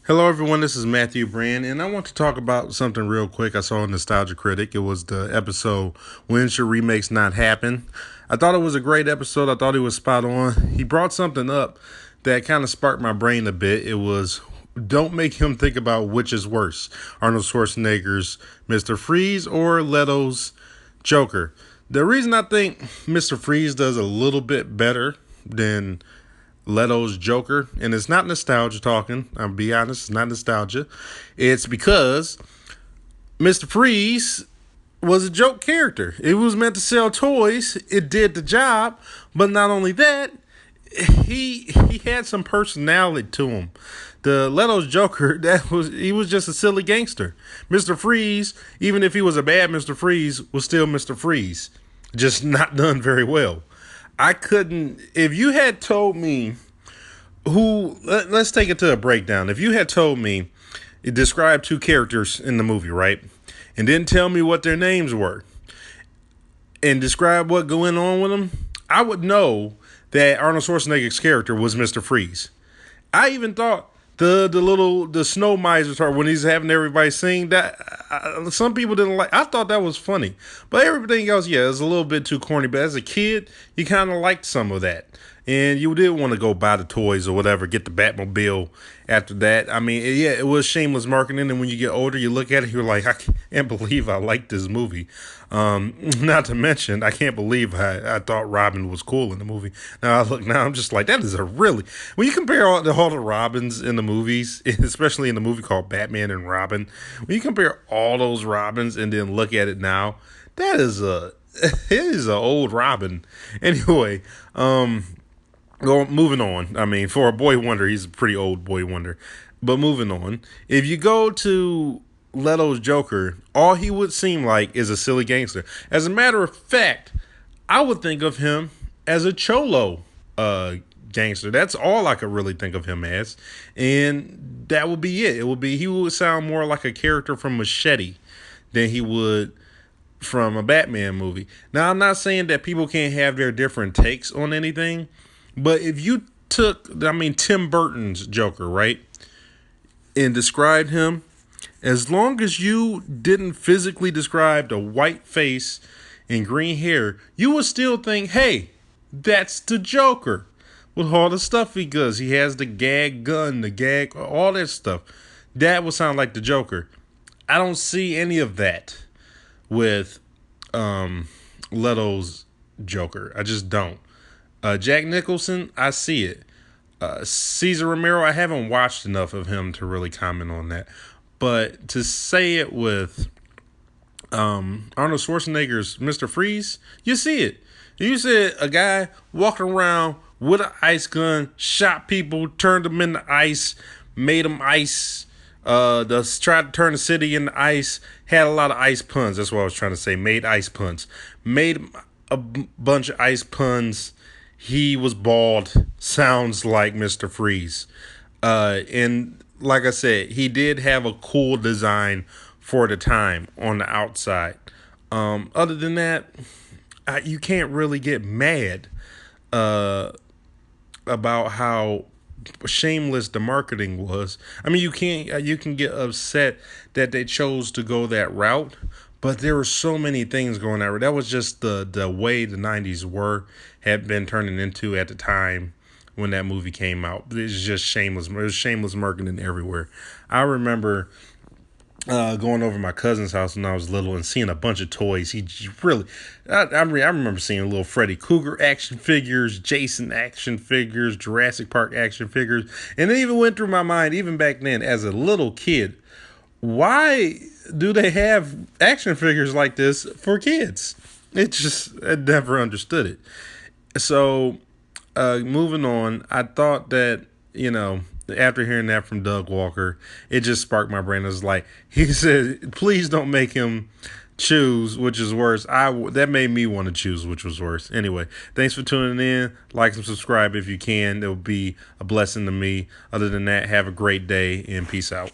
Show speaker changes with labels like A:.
A: Hello, everyone. This is Matthew Brand, and I want to talk about something real quick. I saw in Nostalgia Critic. It was the episode "When Should Remakes Not Happen." I thought it was a great episode. I thought he was spot on. He brought something up that kind of sparked my brain a bit. It was don't make him think about which is worse: Arnold Schwarzenegger's Mr. Freeze or Leto's Joker. The reason I think Mr. Freeze does a little bit better than Leto's Joker, and it's not nostalgia talking. I'll be honest, it's not nostalgia. It's because Mr. Freeze was a joke character. It was meant to sell toys. It did the job, but not only that, he had some personality to him. The Leto's Joker, he was just a silly gangster. Mr. Freeze, even if he was a bad Mr. Freeze, was still Mr. Freeze, just not done very well. I couldn't. If you had told me let's take it to a breakdown. If you had told me, describe two characters in the movie, right, and didn't tell me what their names were, and describe what going on with them, I would know that Arnold Schwarzenegger's character was Mr. Freeze. I even thought the snow miser part when he's having everybody sing that some people didn't like. I thought that was funny, but everything else, yeah, it was a little bit too corny. But as a kid, you kind of liked some of that, and you did want to go buy the toys or whatever, get the Batmobile. After that, I mean, yeah, it was shameless marketing. And when you get older, you look at it, you're like, I can't believe I liked this movie. Not to mention, I can't believe I thought Robin was cool in the movie. Now I look now, I'm just like, that is a really when you compare all the Robins in the movies, especially in the movie called Batman and Robin, when you compare all those Robins and then look at it now, that is a it is a old Robin. Anyway, moving on. I mean, for a boy wonder, he's a pretty old boy wonder. But moving on, if you go to Leto's Joker, all he would seem like is a silly gangster. As a matter of fact, I would think of him as a cholo gangster. That's all I could really think of him as. And that would be it. It would be he would sound more like a character from Machete than he would from a Batman movie. Now, I'm not saying that people can't have their different takes on anything, but if you took, I mean, Tim Burton's Joker, right, and described him, as long as you didn't physically describe the white face and green hair, you would still think, hey, that's the Joker. With all the stuff he does, he has the gag gun, the gag, all that stuff. That would sound like the Joker. I don't see any of that with Leto's Joker. I just don't. Jack Nicholson, I see it. Cesar Romero, I haven't watched enough of him to really comment on that. But to say it with Arnold Schwarzenegger's Mr. Freeze, you see it. You said a guy walking around with an ice gun, shot people, turned them into ice, made them ice, tried to turn the city into ice, had a lot of ice puns. That's what I was trying to say. Made ice puns. Made a bunch of ice puns. He was bald. Sounds like Mr. Freeze. And like I said, he did have a cool design for the time on the outside. Other than that, you can't really get mad about how shameless the marketing was. I mean, you can get upset that they chose to go that route, but there were so many things going on. That was just the way the 90s had been turning into at the time when that movie came out. It's just shameless. It was shameless marketing everywhere. I remember going over to my cousin's house when I was little and seeing a bunch of toys. I remember seeing little Freddy Krueger action figures, Jason action figures, Jurassic Park action figures. And it even went through my mind, even back then as a little kid, why do they have action figures like this for kids? I never understood it. So, moving on, I thought that, after hearing that from Doug Walker, it just sparked my brain. It was like, he said, please don't make him choose which is worse. That made me want to choose which was worse. Anyway, thanks for tuning in. Like and subscribe if you can. It will be a blessing to me. Other than that, have a great day and peace out.